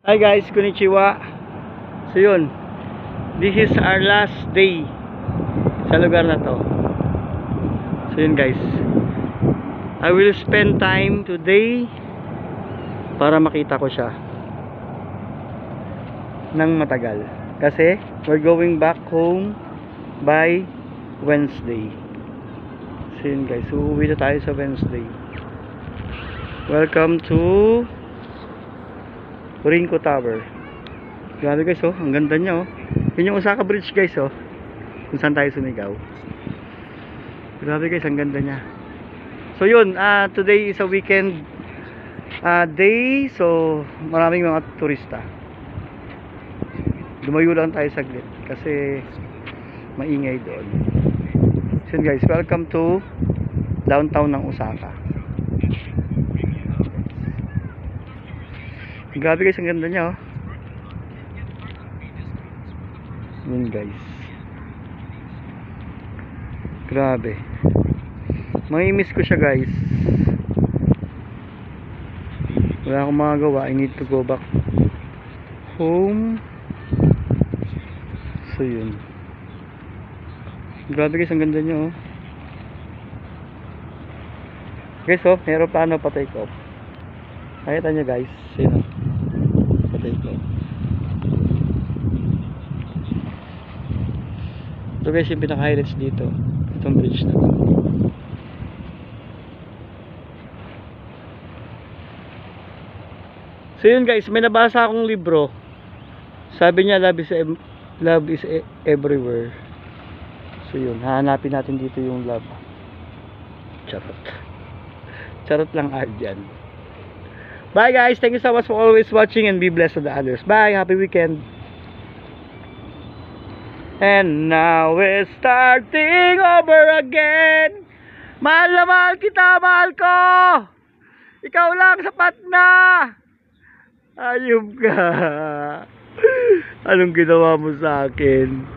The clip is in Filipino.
Hi guys, konnichiwa. So yun, this is our last day sa lugar na to. So yun guys, I will spend time today para makita ko siya ng matagal. Kasi we're going back home by Wednesday. So yun guys, uuwi na tayo sa Wednesday. Welcome to Rinko Tower. Grabe guys, oh, ang ganda niya, oh. Yun yung Osaka Bridge guys, oh, kung saan tayo sumigaw. Grabe guys, ang ganda niya. So yun, today is a weekend day. So maraming mga turista. Lumayo lang tayo saglit kasi maingay doon. So yun guys, welcome to downtown ng Osaka. Grabe guys, ang ganda niya, oh. Yun guys, grabe, mamimiss ko siya guys. Wala akong magagawa, I need to go back home. So yun, grabe guys, ang ganda niya, oh. Guys, oh, meron paano pa take off. Nakita nyo guys, yun, oh, pa take off. Ito guys yung pinaka-highlights dito, itong bridge na to. So yun guys, may nabasa akong libro. Sabi niya love is everywhere. So yun, hahanapin natin dito yung love. Charot lang dyan. Bye guys, thank you so much for always watching and be blessed to the others. Bye, happy weekend. And now we're starting over again. Mahal na mahal kita, mahal ko. Ikaw lang, sapat na. Ayub ka. Anong ginawa mo sa akin?